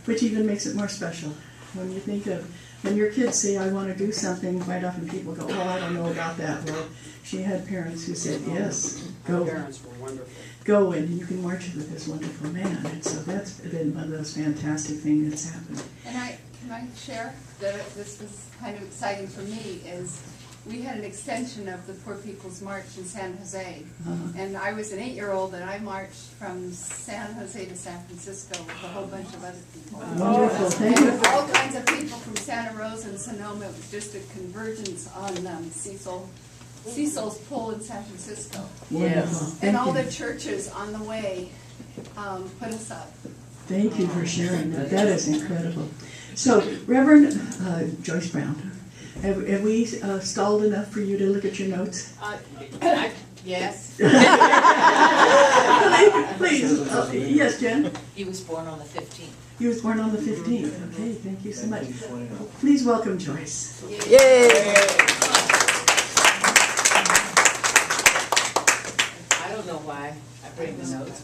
which even makes it more special. When you think of, when your kids say, I want to do something, quite often people go, oh, I don't know about that. Well, she had parents who said, yes, go. Our parents were wonderful. Go and you can march with this wonderful man. And so that's been one of those fantastic things that's happened. And can I share that this was kind of exciting for me is we had an extension of the Poor People's March in San Jose. And I was an 8-year-old and I marched from San Jose to San Francisco with a whole bunch of other people. Wonderful, thank you. With all kinds of people from Santa Rosa and Sonoma. It was just a convergence on Cecil's Pull in San Francisco. Wonderful. And Thank all you. the churches on the way put us up. Thank you for sharing that. That is incredible. So, Reverend Joyce Brown, have we stalled enough for you to look at your notes? Yes. Please. Yes, Jen? He was born on the 15th. He was born on the 15th. Okay, thank you so much. Please welcome Joyce. Yay! I don't know why I bring the notes.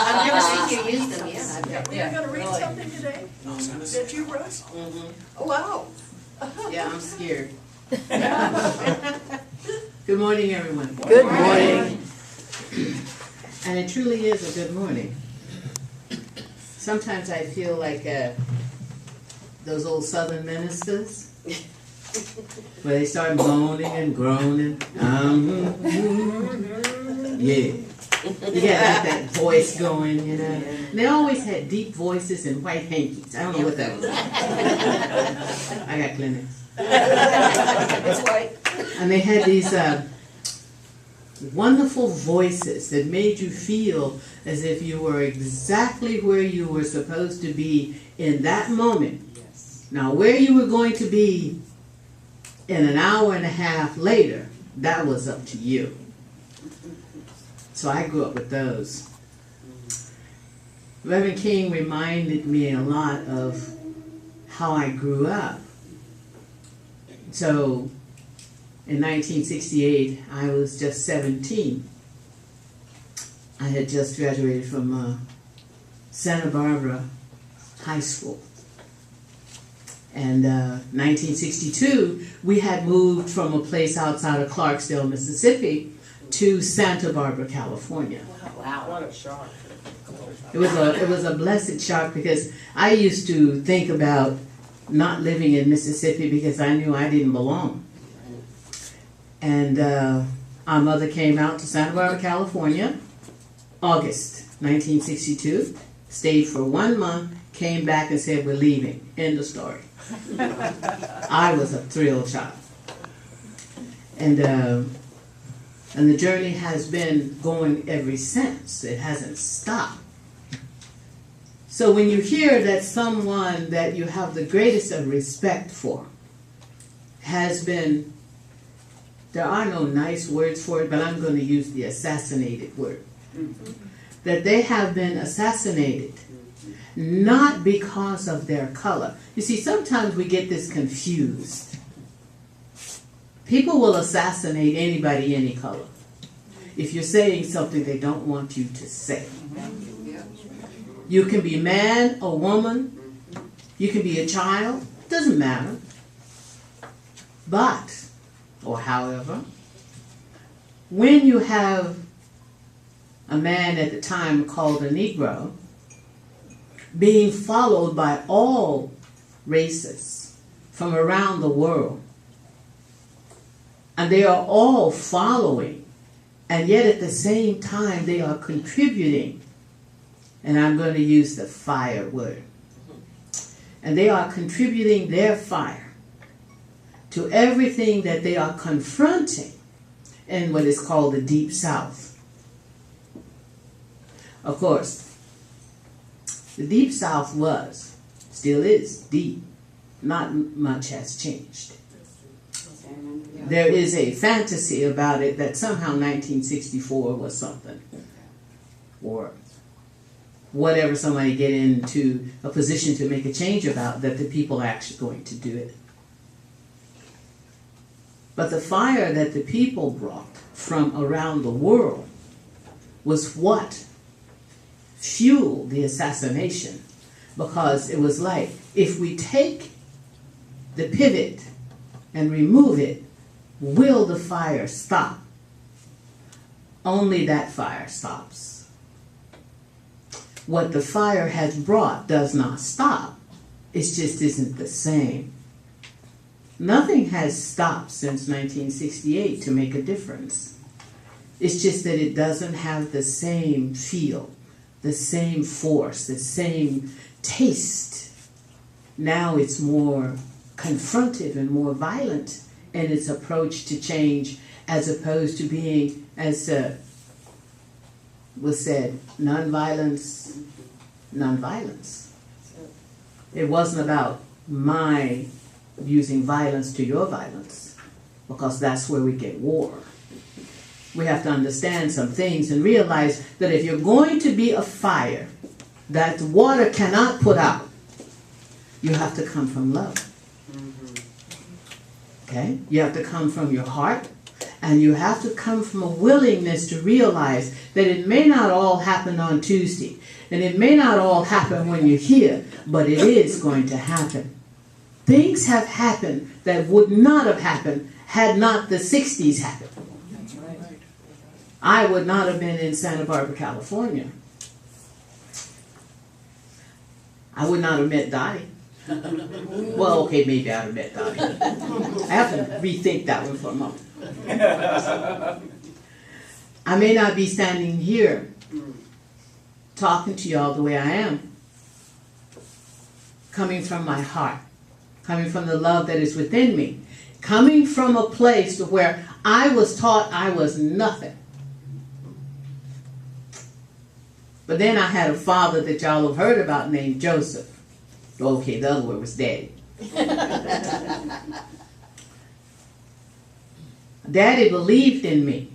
I've never seen you use them yet. You're going to read something today that you wrote? Oh, wow. Yeah, I'm scared. Good morning, everyone. Good morning. And it truly is a good morning. Sometimes I feel like those old Southern ministers, where they start moaning and groaning. Yeah. You got that voice going, you know. And they always had deep voices and white hankies. I don't know what that was. I got clinics. It's white. And they had these wonderful voices that made you feel as if you were exactly where you were supposed to be in that moment. Yes. Now, where you were going to be in an hour and a half later, that was up to you. So I grew up with those. Reverend King reminded me a lot of how I grew up. So in 1968, I was just 17. I had just graduated from Santa Barbara High School. And 1962, we had moved from a place outside of Clarksdale, Mississippi, to Santa Barbara, California. Wow. What a shock. It was a blessed shock because I used to think about not living in Mississippi because I knew I didn't belong. And our mother came out to Santa Barbara, California, August 1962, stayed for 1 month, came back and said, we're leaving. End of story. I was a thrilled child. And the journey has been going ever since. It hasn't stopped. So when you hear that someone that you have the greatest of respect for has been, there are no nice words for it, but I'm going to use the assassinated word. That they have been assassinated, not because of their color. You see, sometimes we get this confused. People will assassinate anybody, any color, if you're saying something they don't want you to say. You can be man or woman. You can be a child. Doesn't matter. But, or however, when you have a man at the time called a Negro being followed by all races from around the world, and they are all following, and yet at the same time they are contributing, and I'm going to use the fire word, and they are contributing their fire to everything that they are confronting in what is called the Deep South. Of course, the Deep South was, still is, deep. Not much has changed. There is a fantasy about it that somehow 1964 was something, or whatever somebody get into a position to make a change about, that the people are actually going to do it. But the fire that the people brought from around the world was what fuel the assassination, because it was like, if we take the pivot and remove it, will the fire stop? Only that fire stops. What the fire has brought does not stop. It just isn't the same. Nothing has stopped since 1968 to make a difference. It's just that it doesn't have the same feel, the same force, the same taste. Now it's more confrontive and more violent in its approach to change, as opposed to being, as was said, nonviolence, nonviolence. It wasn't about my using violence to your violence, because that's where we get war. We have to understand some things and realize that if you're going to be a fire that water cannot put out, you have to come from love. Okay? You have to come from your heart, and you have to come from a willingness to realize that it may not all happen on Tuesday, and it may not all happen when you're here, but it is going to happen. Things have happened that would not have happened had not the 60s happened. That's right. I would not have been in Santa Barbara, California. I would not have met Dottie. Well, okay, maybe I'd have met Dottie. I have to rethink that one for a moment. I may not be standing here talking to y'all the way I am, coming from my heart, coming from the love that is within me, coming from a place where I was taught I was nothing. But then I had a father that y'all have heard about named Joseph. Okay, the other word was Daddy. Daddy believed in me.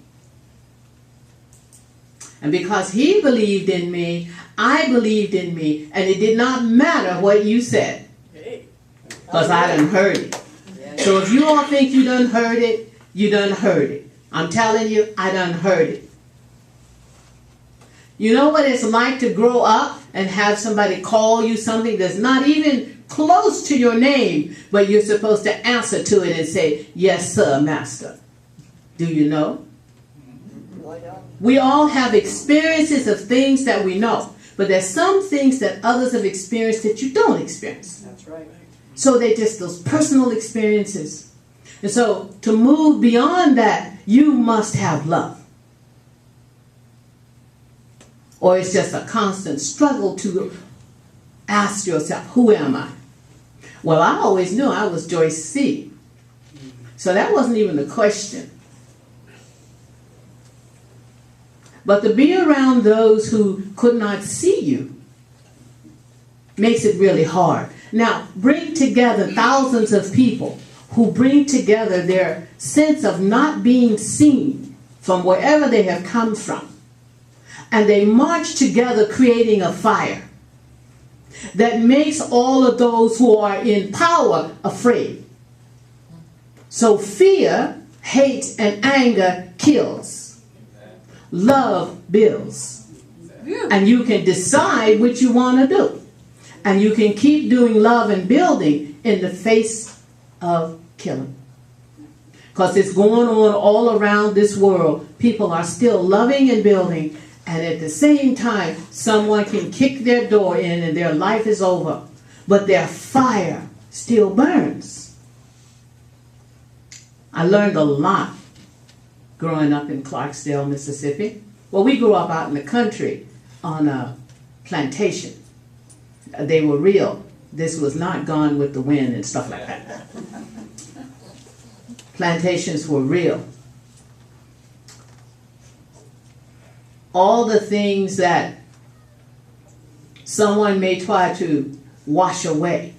And because he believed in me, I believed in me, and it did not matter what you said, because I done heard it. So if you all think you done heard it, you done heard it. I'm telling you, I done heard it. You know what it's like to grow up and have somebody call you something that's not even close to your name, but you're supposed to answer to it and say, yes, sir, master. Do you know? We all have experiences of things that we know, but there's some things that others have experienced that you don't experience. That's right. So they're just those personal experiences. And so to move beyond that, you must have love. Or it's just a constant struggle to ask yourself, who am I? Well, I always knew I was Joyce C. So that wasn't even the question. But to be around those who could not see you makes it really hard. Now, bring together thousands of people who bring together their sense of not being seen from wherever they have come from. And they march together creating a fire that makes all of those who are in power afraid. So fear, hate, and anger kills. Love builds. And you can decide what you want to do. And you can keep doing love and building in the face of killing. Because it's going on all around this world. People are still loving and building. And at the same time, someone can kick their door in and their life is over. But their fire still burns. I learned a lot growing up in Clarksdale, Mississippi. Well, we grew up out in the country on a plantation. They were real. This was not Gone with the Wind and stuff like that. Plantations were real. All the things that someone may try to wash away,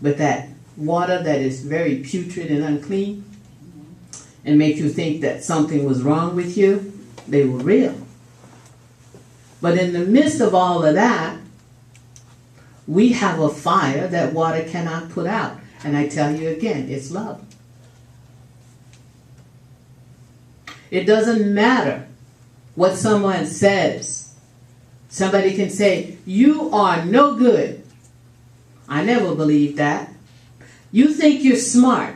but that water that is very putrid and unclean and make you think that something was wrong with you, they were real. But in the midst of all of that, we have a fire that water cannot put out. And I tell you again, it's love. It doesn't matter what someone says. Somebody can say, you are no good. I never believed that. You think you're smart.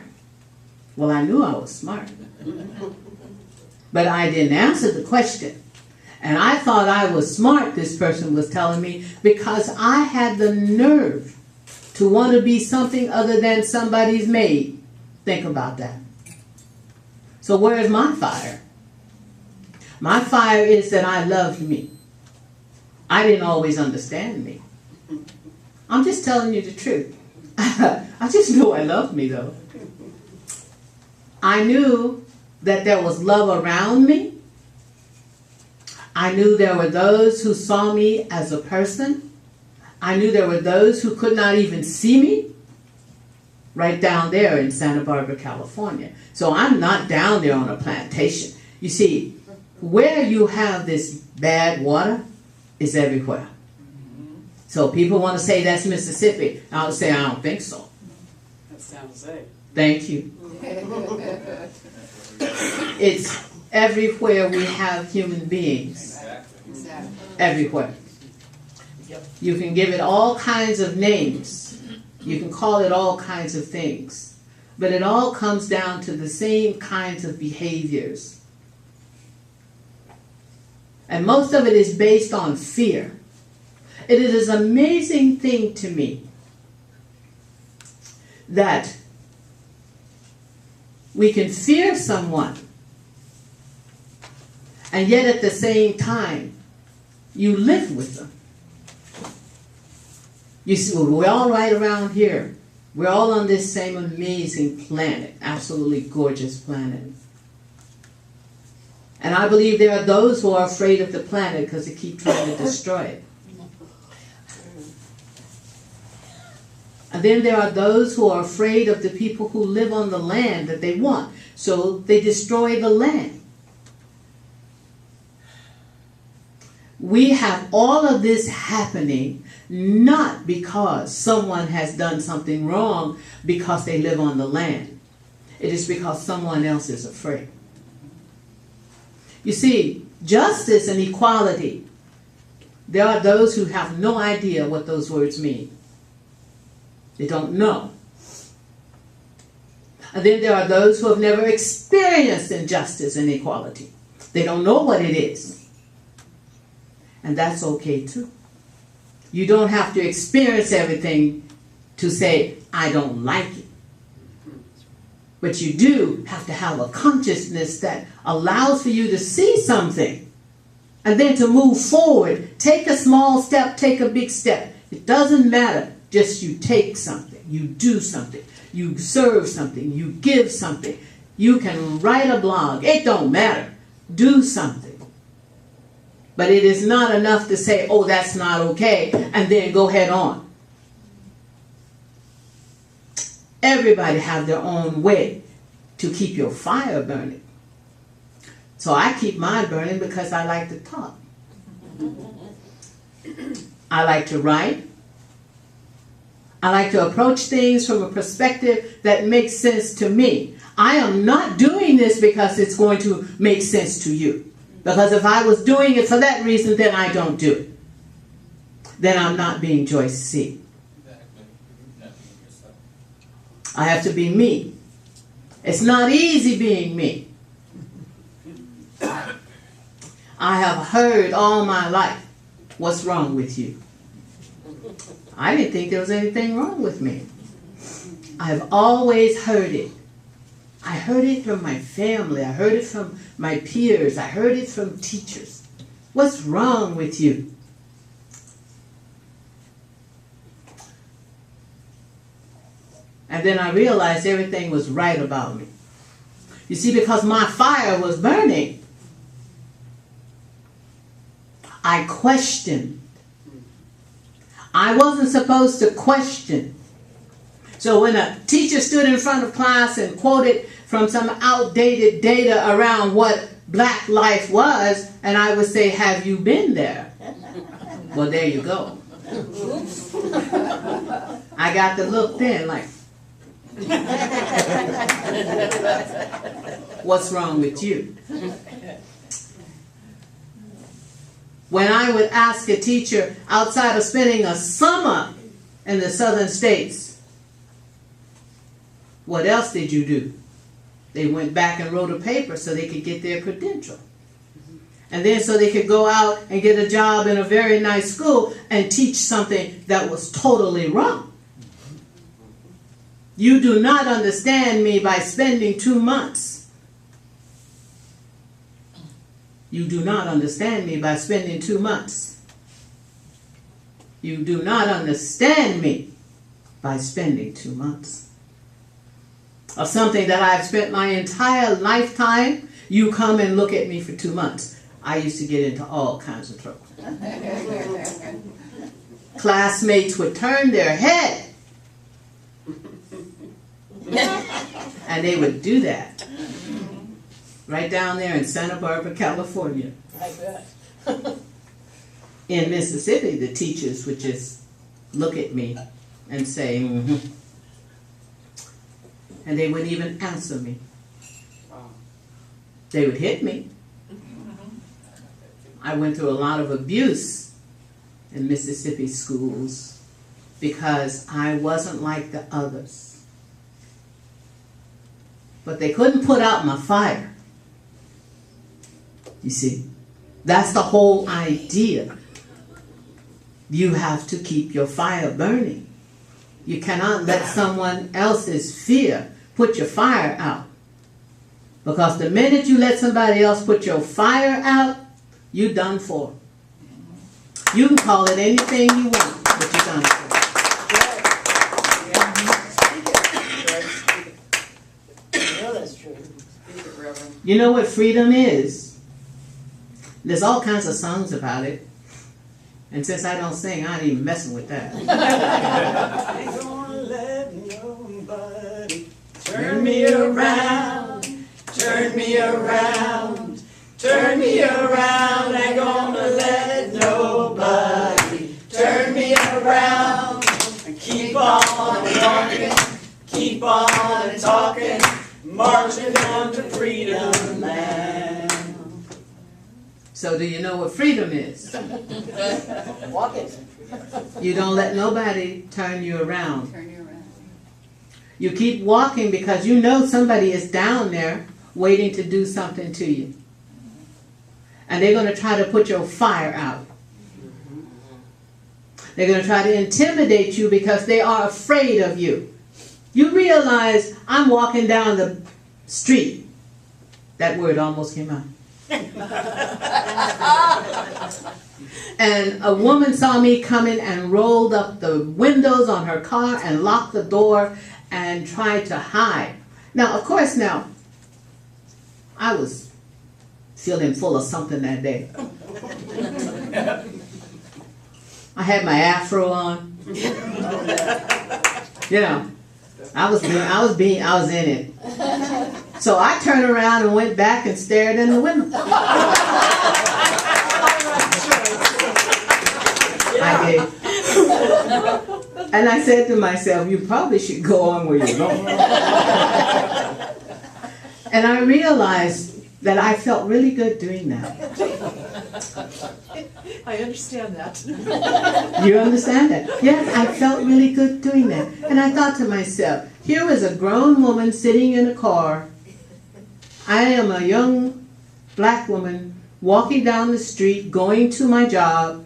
Well, I knew I was smart. But I didn't answer the question. And I thought I was smart, this person was telling me, because I had the nerve to want to be something other than somebody's maid. Think about that. So where is my fire? My fire is that I loved me. I didn't always understand me. I'm just telling you the truth. I just knew I loved me, though. I knew that there was love around me. I knew there were those who saw me as a person. I knew there were those who could not even see me. Right down there in Santa Barbara, California. So I'm not down there on a plantation. You see, where you have this bad water is everywhere. So people want to say that's Mississippi. I would say I don't think so. That's San Jose. Thank you. It's everywhere we have human beings. Exactly. Everywhere. You can give it all kinds of names. You can call it all kinds of things. But it all comes down to the same kinds of behaviors. And most of it is based on fear. It is an amazing thing to me that we can fear someone, and yet at the same time, you live with them. You see, we're all right around here. We're all on this same amazing planet, absolutely gorgeous planet. And I believe there are those who are afraid of the planet because they keep trying to destroy it. And then there are those who are afraid of the people who live on the land that they want. So they destroy the land. We have all of this happening not because someone has done something wrong because they live on the land. It is because someone else is afraid. You see, justice and equality, there are those who have no idea what those words mean. They don't know. And then there are those who have never experienced injustice and equality. They don't know what it is. And that's okay too. You don't have to experience everything to say, I don't like it. But you do have to have a consciousness that allows for you to see something and then to move forward. Take a small step, take a big step. It doesn't matter. Just you take something, you do something, you serve something, you give something. You can write a blog. It don't matter. Do something. But it is not enough to say, oh, that's not okay, and then go head on. Everybody have their own way to keep your fire burning. So I keep mine burning because I like to talk. I like to write. I like to approach things from a perspective that makes sense to me. I am not doing this because it's going to make sense to you. Because if I was doing it for that reason, then I don't do it. Then I'm not being Joyce C. I have to be me. It's not easy being me. I have heard all my life, what's wrong with you? I didn't think there was anything wrong with me. I've always heard it. I heard it from my family. I heard it from my peers. I heard it from teachers. What's wrong with you? And then I realized everything was right about me. You see, because my fire was burning, I questioned. I wasn't supposed to question. So when a teacher stood in front of class and quoted from some outdated data around what black life was, and I would say, have you been there? Well, there you go. I got the look then like, what's wrong with you? When I would ask a teacher, outside of spending a summer in the southern states, what else did you do? They went back and wrote a paper so they could get their credential. And then so they could go out and get a job in a very nice school and teach something that was totally wrong. You do not understand me by spending 2 months. You do not understand me by spending 2 months. You do not understand me by spending 2 months. Of something that I've spent my entire lifetime, you come and look at me for 2 months. I used to get into all kinds of trouble. Classmates would turn their head. And they would do that. Right down there in Santa Barbara, California. I bet. In Mississippi, the teachers would just look at me and say, mm-hmm. And they wouldn't even answer me. Wow. They would hit me. I went through a lot of abuse in Mississippi schools because I wasn't like the others. But they couldn't put out my fire. You see, that's the whole idea. You have to keep your fire burning. You cannot let someone else's fear put your fire out. Because the minute you let somebody else put your fire out, you're done for. You can call it anything you want, but you're done for. No, that's true. Speak it, Reverend. You know what freedom is? There's all kinds of songs about it. And since I don't sing, I ain't even messing with that. Ain't gonna let nobody turn me around, turn me around, turn me around. Ain't gonna let nobody turn me around. And keep on walking, keep on talking, marching down to freedom land. So do you know what freedom is? Walk it. You don't let nobody turn you around. Turn you around. You keep walking because you know somebody is down there waiting to do something to you. And they're going to try to put your fire out. They're going to try to intimidate you because they are afraid of you. You realize I'm walking down the street. That word almost came out. And a woman saw me coming and rolled up the windows on her car and locked the door and tried to hide. Now, of course, I was feeling full of something that day. I had my afro on. You know, I was in it. So I turned around and went back and stared in the window. I did. And I said to myself, you probably should go on where you're going. And I realized that I felt really good doing that. I understand that. You understand that? Yes, I felt really good doing that. And I thought to myself, here was a grown woman sitting in a car. I am a young black woman walking down the street, going to my job,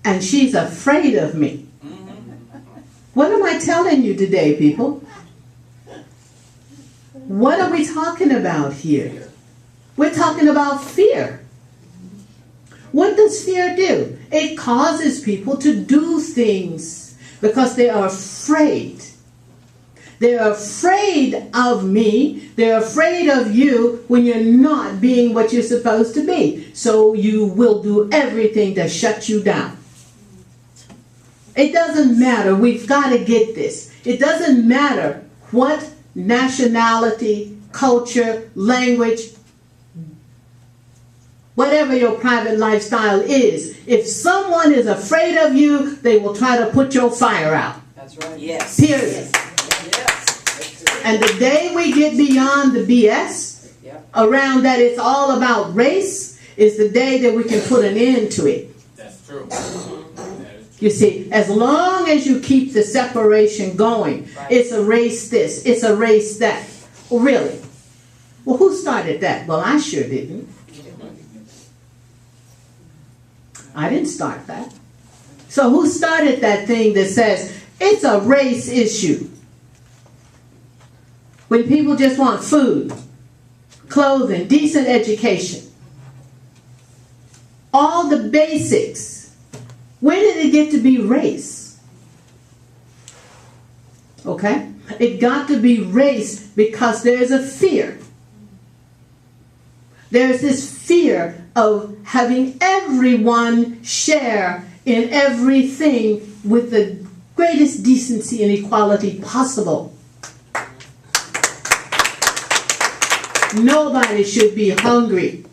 and she's afraid of me. What am I telling you today, people? What are we talking about here? We're talking about fear. What does fear do? It causes people to do things because they are afraid. They're afraid of me. They're afraid of you when you're not being what you're supposed to be. So you will do everything to shut you down. It doesn't matter. We've got to get this. It doesn't matter what nationality, culture, language, whatever your private lifestyle is. If someone is afraid of you, they will try to put your fire out. That's right. Yes. Period. Yes. And the day we get beyond the BS Yep. around that it's all about race, is the day that we can put an end to it. That's true. You see, as long as you keep the separation going, it's a race this, it's a race that. Well, really? Well, who started that? Well, I sure didn't. I didn't start that. So who started that thing that says it's a race issue? When people just want food, clothing, decent education, all the basics. When did it get to be race? Okay? It got to be race because there's a fear. There's this fear of having everyone share in everything with the greatest decency and equality possible. Nobody should be hungry.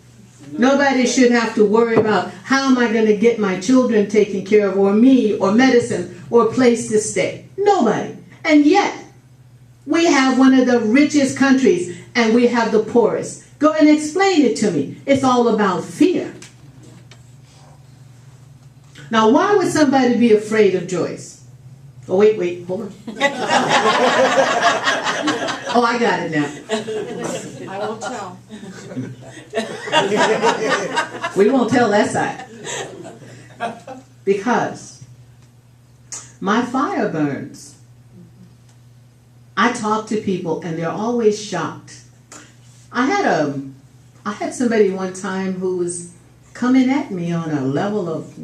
Nobody should have to worry about how am I going to get my children taken care of, or me, or medicine, or a place to stay. Nobody. And yet, we have one of the richest countries and we have the poorest. Go and explain it to me. It's all about fear. Now, why would somebody be afraid of Joyce? Oh, wait, hold on. Oh, I got it now. I won't tell. We won't tell that side. Because my fire burns. I talk to people and they're always shocked. I had somebody one time who was coming at me on a level of,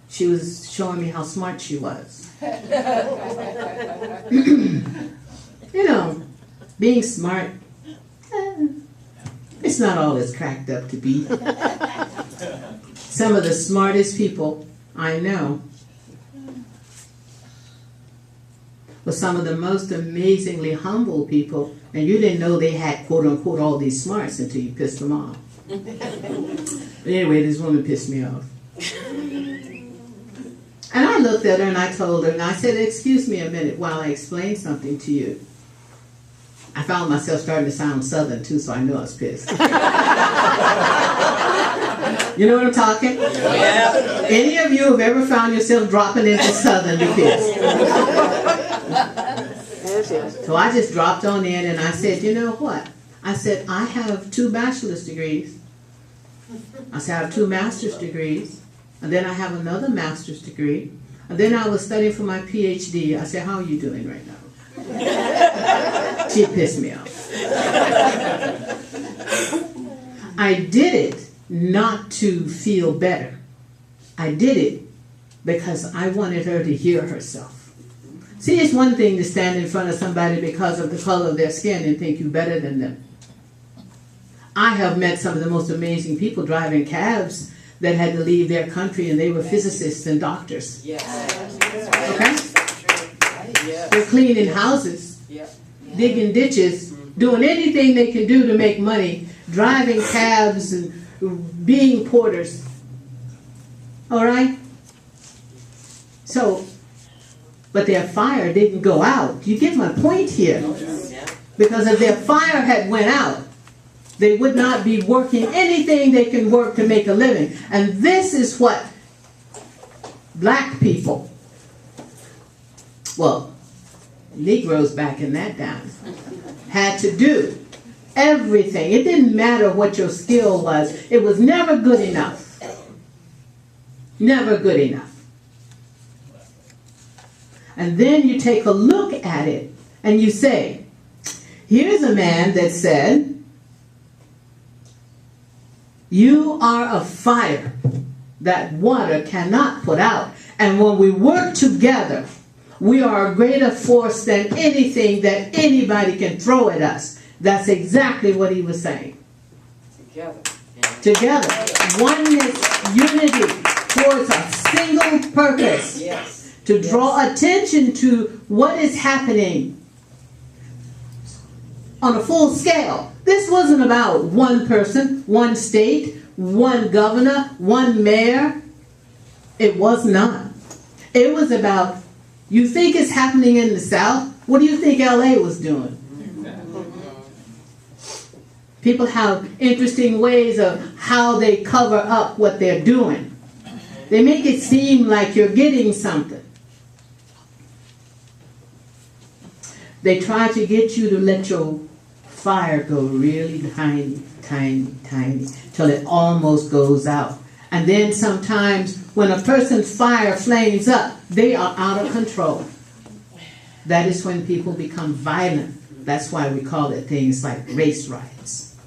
she was showing me how smart she was. You know, being smart, it's not all it's cracked up to be. Some of the smartest people I know were some of the most amazingly humble people, and you didn't know they had, quote unquote, all these smarts until you pissed them off. But anyway, this woman pissed me off. And I looked at her and I told her, and I said, excuse me a minute while I explain something to you. I found myself starting to sound Southern too, so I knew I was pissed. You know what I'm talking? Yeah. Any of you have ever found yourself dropping into Southern, you're pissed. So I just dropped on in and I said, you know what? I said, I have 2 bachelor's degrees. I said, I have 2 master's degrees. And then I have another master's degree. And then I was studying for my PhD. I said, how are you doing right now? She pissed me off. I did it not to feel better. I did it because I wanted her to hear herself. See, it's one thing to stand in front of somebody because of the color of their skin and think you're better than them. I have met some of the most amazing people driving cabs that had to leave their country, and they were physicists and doctors. Yes. Okay? Yes. They're cleaning houses, digging ditches, doing anything they can do to make money, driving cabs and being porters. All right? So, but their fire didn't go out. You get my point here? Because if their fire had went out, they would not be working anything they can work to make a living. And this is what black people, well, Negroes back in that time, had to do. Everything. It didn't matter what your skill was. It was never good enough. Never good enough. And then you take a look at it and you say, here's a man that said, you are a fire that water cannot put out. And when we work together, we are a greater force than anything that anybody can throw at us. That's exactly what he was saying. Together. Together. Oneness, unity, towards a single purpose. Yes. To draw attention to what is happening on a full scale. This wasn't about one person, one state, one governor, one mayor. It was not. It was about, you think it's happening in the South? What do you think LA was doing? People have interesting ways of how they cover up what they're doing. They make it seem like you're getting something. They try to get you to let your fire go really tiny, tiny, tiny, till it almost goes out. And then sometimes when a person's fire flames up, they are out of control. That is when people become violent. That's why we call it things like race riots.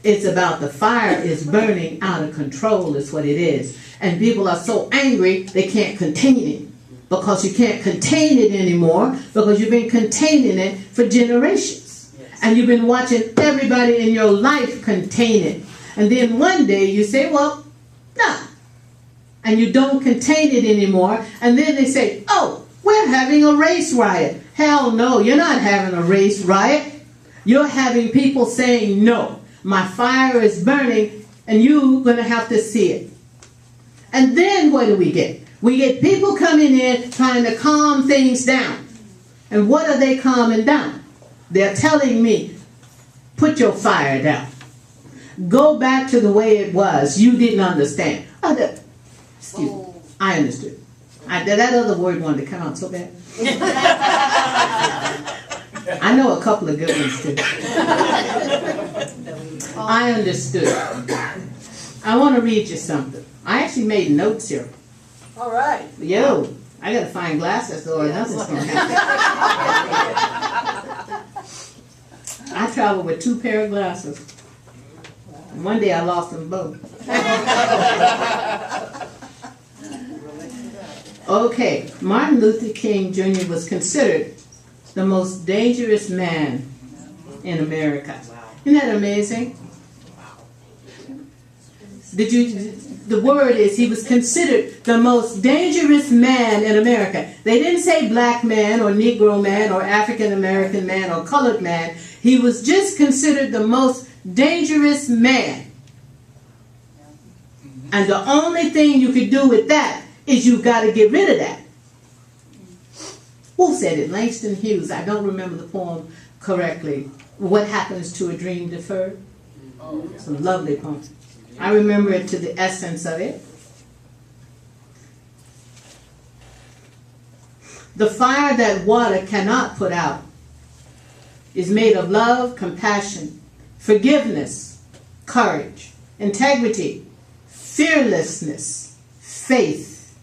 It's about the fire is burning out of control is what it is. And people are so angry they can't contain it. Because you can't contain it anymore, because you've been containing it for generations. And you've been watching everybody in your life contain it. And then one day you say, well, nah. And you don't contain it anymore. And then they say, oh, we're having a race riot. Hell no, you're not having a race riot. You're having people saying, no, my fire is burning and you're going to have to see it. And then what do we get? We get people coming in trying to calm things down. And what are they calming down? They're telling me, put your fire down. Go back to the way it was. You didn't understand. Excuse me. I understood. That other word wanted to come out so bad. I know a couple of good ones too. I understood. I want to read you something. I actually made notes here. All right. Yo, I gotta find glasses or nothing's gonna happen. I travel with 2 pair of glasses. And one day I lost them both. Okay, Martin Luther King Jr. was considered the most dangerous man in America. Isn't that amazing? The word is he was considered the most dangerous man in America. They didn't say black man or Negro man or African American man or colored man. He was just considered the most dangerous man. And the only thing you could do with that is you got to get rid of that. Who said it? Langston Hughes. I don't remember the poem correctly. What happens to a dream deferred? It's a lovely poem. I remember it to the essence of it. The fire that water cannot put out is made of love, compassion, forgiveness, courage, integrity, fearlessness, faith.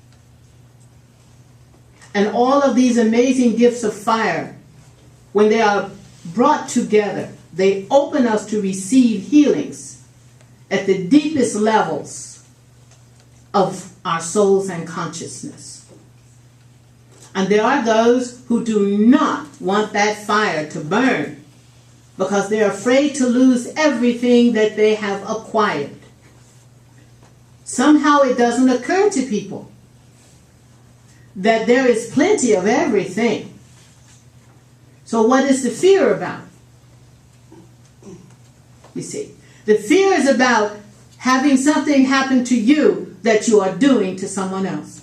And all of these amazing gifts of fire, when they are brought together, they open us to receive healings at the deepest levels of our souls and consciousness. And there are those who do not want that fire to burn because they're afraid to lose everything that they have acquired. Somehow it doesn't occur to people that there is plenty of everything. So what is the fear about? You see, the fear is about having something happen to you that you are doing to someone else.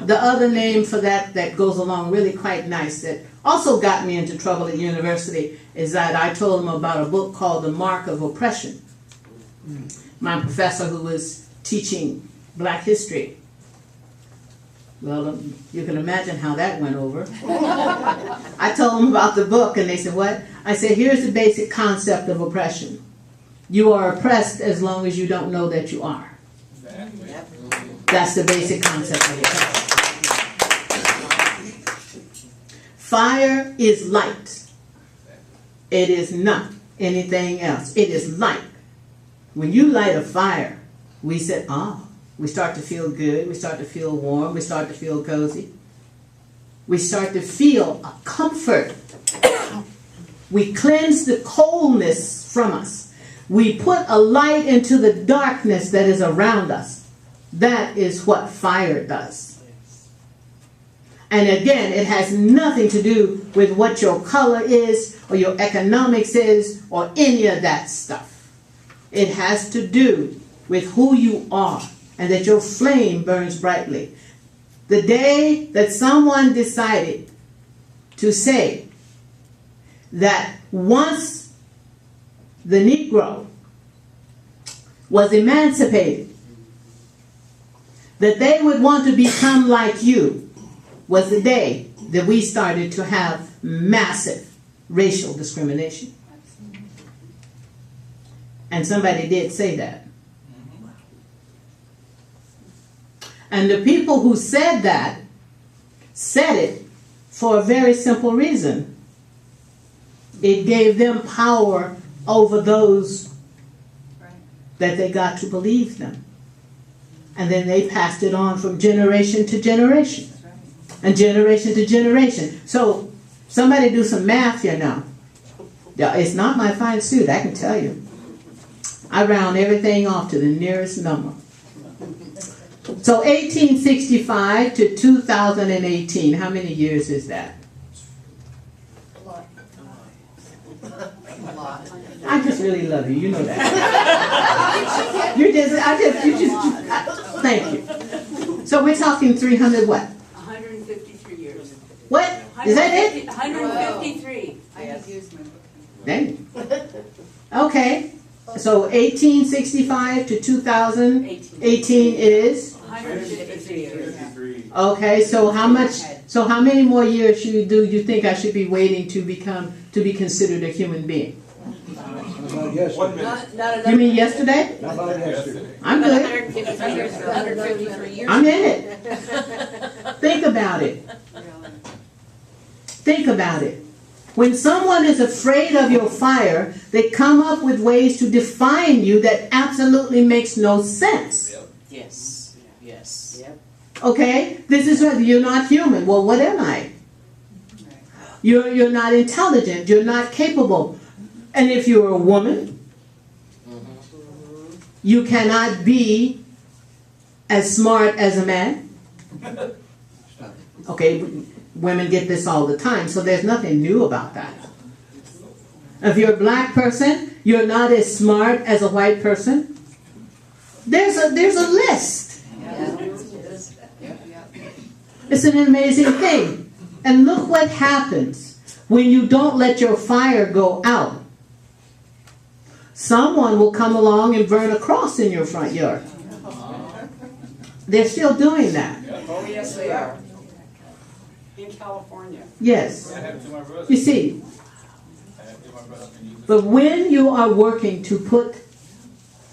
The other name for that goes along really quite nice, that also got me into trouble at university, is that I told them about a book called The Mark of Oppression. My professor who was teaching black history, well, you can imagine how that went over. I told them about the book and they said, what? I said, here's the basic concept of oppression. You are oppressed as long as you don't know that you are. That's the basic concept of oppression. Fire is light. It is not anything else. It is light. When you light a fire, we said, we start to feel good. We start to feel warm. We start to feel cozy. We start to feel a comfort. We cleanse the coldness from us. We put a light into the darkness that is around us. That is what fire does. And again, it has nothing to do with what your color is or your economics is or any of that stuff. It has to do with who you are and that your flame burns brightly. The day that someone decided to say that once the Negro was emancipated, that they would want to become like you, was the day that we started to have massive racial discrimination. And somebody did say that. And the people who said that said it for a very simple reason. It gave them power over those that they got to believe them. And then they passed it on from generation to generation. And generation to generation. So somebody do some math here now. Yeah, it's not my fine suit, I can tell you. I round everything off to the nearest number. So 1865 to 2018, how many years is that? A lot. I just really love you, you know that. Thank you. So we're talking 300 what? 153 years. What? Is that it? 153. I have used my book. Dang. Okay. So 1865 to 2018 is? 153 years. Okay, so how many more years do you think I should be waiting to be considered a human being? Not yesterday. You mean yesterday? Not about yesterday. I'm good. 153 years. I'm in it. Think about it. Think about it. When someone is afraid of your fire, they come up with ways to define you that absolutely makes no sense. Yes. Yes. Yep. Okay? This is whether you're not human. Well, what am I? You're not intelligent. You're not capable. And if you're a woman, you cannot be as smart as a man. Okay, women get this all the time, so there's nothing new about that. If you're a black person, you're not as smart as a white person. There's a list. It's an amazing thing. And look what happens when you don't let your fire go out. Someone will come along and burn a cross in your front yard. They're still doing that. Oh, yes, they are. In California. Yes. You see, but when you are working to put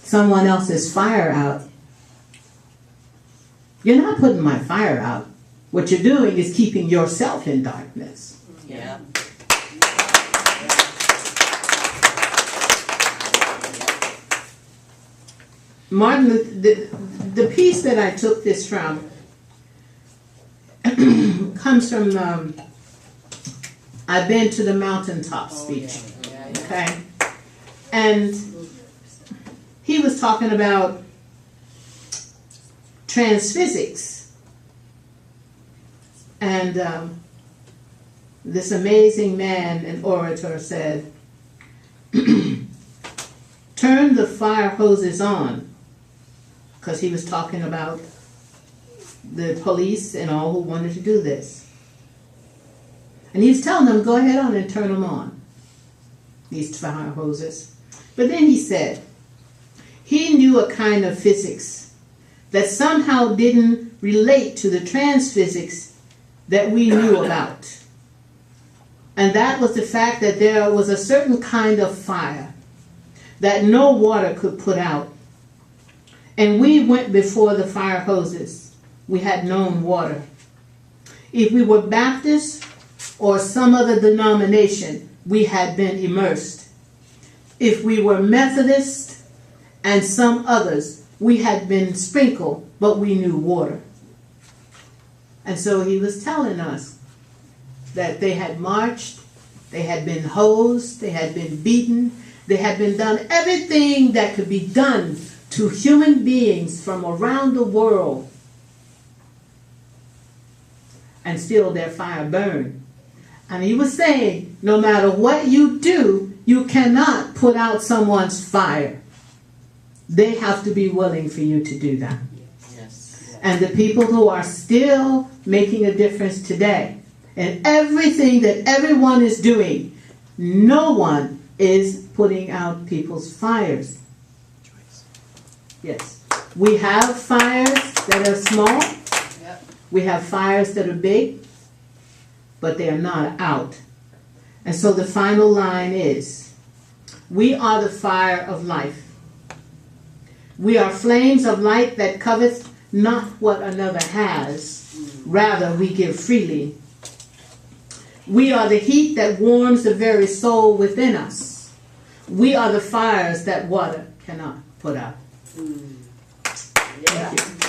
someone else's fire out, you're not putting my fire out. What you're doing is keeping yourself in darkness. Yeah. Martin, the piece that I took this from comes from I've been to the mountaintop speech. Okay? And he was talking about transphysics. And this amazing man, an orator, said, turn the fire hoses on, because he was talking about the police and all who wanted to do this. And he was telling them, go ahead on and turn them on, these fire hoses. But then he said, he knew a kind of physics that somehow didn't relate to the transphysics that we knew about. And that was the fact that there was a certain kind of fire that no water could put out. And we went before the fire hoses. We had known water. If we were Baptist or some other denomination, we had been immersed. If we were Methodist and some others, we had been sprinkled, but we knew water. And so he was telling us that they had marched, they had been hosed, they had been beaten, they had been done everything that could be done to human beings from around the world. And still their fire burned. And he was saying, no matter what you do, you cannot put out someone's fire. They have to be willing for you to do that. And the people who are still making a difference today, and everything that everyone is doing, No one is putting out people's fires. Yes. We have fires that are small. Yep. We have fires that are big, but they are not out. And so the final line is, we are the fire of life. We are flames of light that coveteth not what another has, rather we give freely. We are the heat that warms the very soul within us. We are the fires that water cannot put out. Yeah. Thank you.